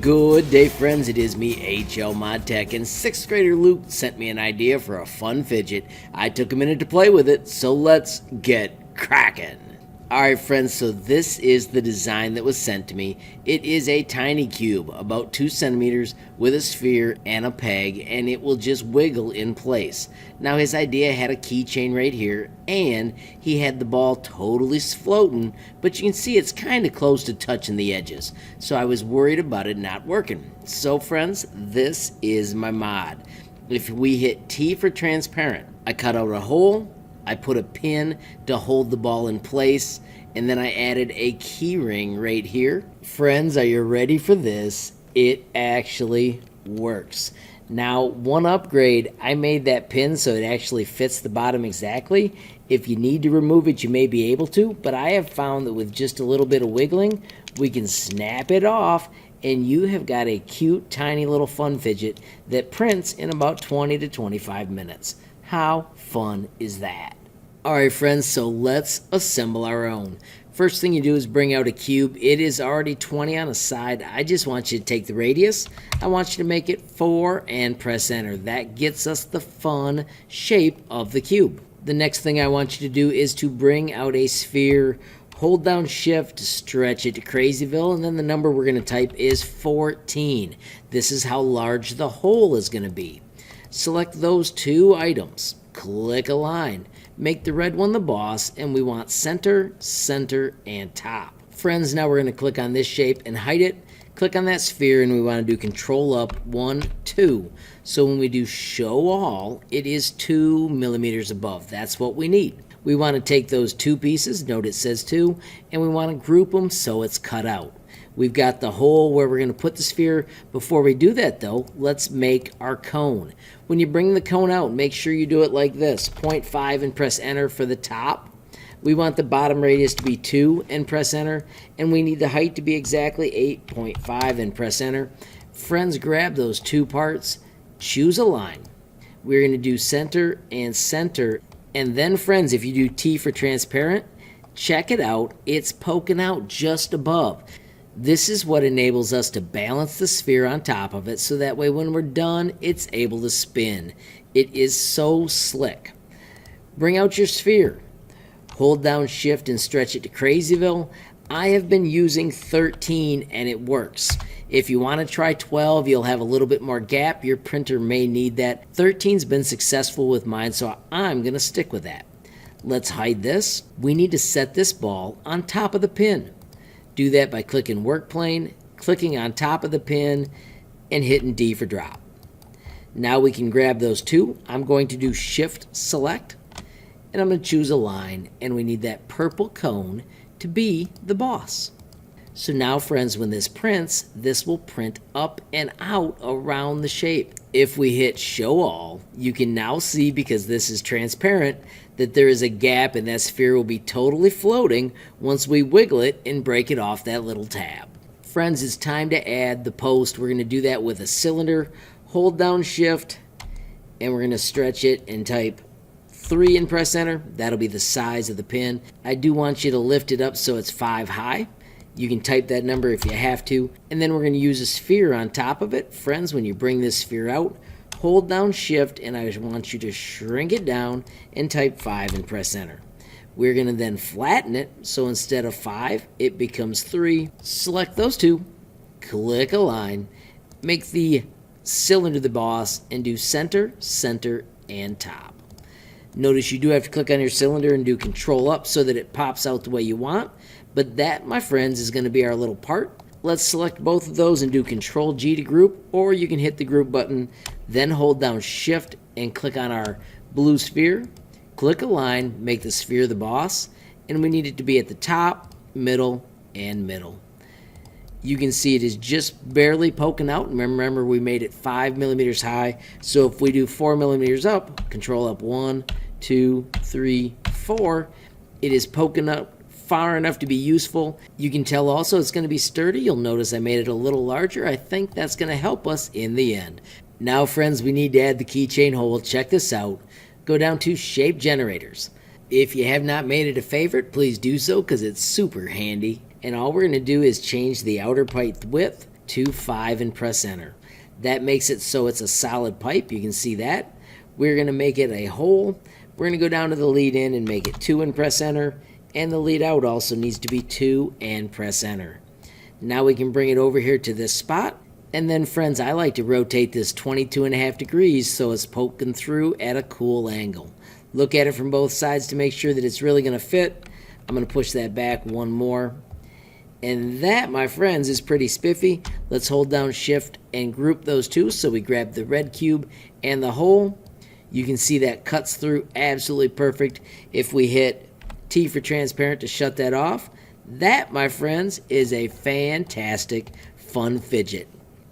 Good day, friends. It is me, HLModTech, and 6th grader Luke sent me an idea for a fun fidget. I took a minute to play with it, so let's get cracking. Alright friends, so this is the design that was sent to me. It is a tiny cube, about 2 centimeters, with a sphere and a peg, and it will just wiggle in place. Now his idea had a keychain right here, and he had the ball totally floating, but you can see it's kind of close to touching the edges. So I was worried about it not working. So friends, this is my mod. If we hit T for transparent, I cut out a hole, I put a pin to hold the ball in place, and then I added a key ring right here. Friends, are you ready for this? It actually works. Now, one upgrade, I made that pin so it actually fits the bottom exactly. If you need to remove it, you may be able to, but I have found that with just a little bit of wiggling, we can snap it off, and you have got a cute, tiny little fun fidget that prints in about 20 to 25 minutes. How fun is that? Alright friends, so let's assemble our own. First thing you do is bring out a cube. It is already 20 on a side. I just want you to take the radius. I want you to make it 4 and press enter. That gets us the fun shape of the cube. The next thing I want you to do is to bring out a sphere. Hold down shift to stretch it to Crazyville, and then the number we're going to type is 14. This is how large the hole is going to be. Select those two items. Click Align. Make the red one the boss, and we want center, center, and top. Friends, now we're going to click on this shape and height it. Click on that sphere, and we want to do Control up 1, 2. So when we do Show All, it is 2 millimeters above. That's what we need. We want to take those two pieces, note it says 2, and we want to group them so it's cut out. We've got the hole where we're going to put the sphere. Before we do that though, let's make our cone. When you bring the cone out, make sure you do it like this. 0.5 and press enter for the top. We want the bottom radius to be 2 and press enter. And we need the height to be exactly 8.5 and press enter. Friends, grab those two parts, choose a line. We're going to do center and center. And then friends, if you do T for transparent, check it out. It's poking out just above. This is what enables us to balance the sphere on top of it so that way when we're done, it's able to spin. It is so slick. Bring out your sphere. Hold down shift and stretch it to Crazyville. I have been using 13 and it works. If you want to try 12, you'll have a little bit more gap. Your printer may need that. 13's been successful with mine, so I'm going to stick with that. Let's hide this. We need to set this ball on top of the pin. Do that by clicking work plane, clicking on top of the pin, and hitting D for drop. Now we can grab those two. I'm going to do shift select, and I'm going to choose a line, and we need that purple cone to be the boss. So now friends, when this prints, this will print up and out around the shape. If we hit show all, you can now see, because this is transparent, that there is a gap and that sphere will be totally floating once we wiggle it and break it off that little tab. Friends, it's time to add the post. We're going to do that with a cylinder. Hold down shift and we're going to stretch it and type 3 and press enter. That'll be the size of the pin. I do want you to lift it up so it's 5 high. You can type that number if you have to. And then we're going to use a sphere on top of it. Friends, when you bring this sphere out, hold down shift and I want you to shrink it down and type 5 and press enter. We're going to then flatten it, so instead of 5, it becomes 3. Select those two, click Align, make the cylinder the boss, and do center, center, and top. Notice you do have to click on your cylinder and do Control up so that it pops out the way you want, but that, my friends, is going to be our little part. Let's select both of those and do Control G to group, or you can hit the group button, then hold down shift and click on our blue sphere. Click Align, make the sphere the boss, and we need it to be at the top, middle, and middle. You can see it is just barely poking out. Remember, we made it 5 millimeters high, so if we do 4 millimeters up, Control up 1, 2, 3, 4, it is poking up far enough to be useful. You can tell also it's going to be sturdy. You'll notice I made it a little larger. I think that's going to help us in the end. Now friends, we need to add the keychain hole. Check this out. Go down to shape generators. If you have not made it a favorite, please do so because it's super handy. And all we're going to do is change the outer pipe width to 5 and press enter. That makes it so it's a solid pipe. You can see that. We're going to make it a hole. We're going to go down to the lead in and make it 2 and press enter. And the lead out also needs to be 2 and press enter. Now we can bring it over here to this spot. And then, friends, I like to rotate this 22.5 degrees so it's poking through at a cool angle. Look at it from both sides to make sure that it's really going to fit. I'm going to push that back one more. And that, my friends, is pretty spiffy. Let's hold down shift and group those two. So we grab the red cube and the hole. You can see that cuts through absolutely perfect. If we hit T for transparent to shut that off, that, my friends, is a fantastic fun fidget.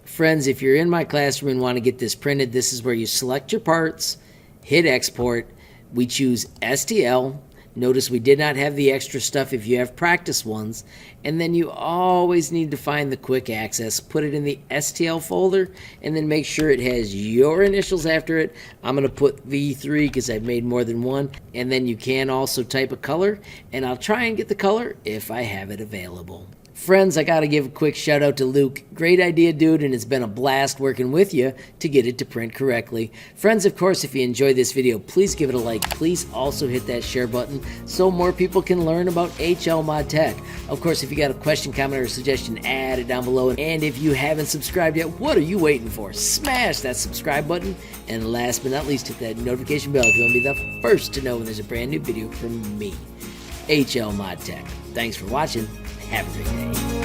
Friends, if you're in my classroom and want to get this printed, this is where you select your parts, hit export. We choose STL. Notice we did not have the extra stuff if you have practice ones. And then you always need to find the quick access. Put it in the STL folder and then make sure it has your initials after it. I'm going to put V3 because I've made more than one. And then you can also type a color. And I'll try and get the color if I have it available. Friends, I got to give a quick shout out to Luke. Great idea, dude, and it's been a blast working with you to get it to print correctly. Friends, of course, if you enjoyed this video, please give it a like. Please also hit that share button so more people can learn about HLModTech. Of course, if you got a question, comment, or suggestion, add it down below. And if you haven't subscribed yet, what are you waiting for? Smash that subscribe button. And last but not least, hit that notification bell if you want to be the first to know when there's a brand new video from me, HLModTech. Thanks for watching. Have a great day.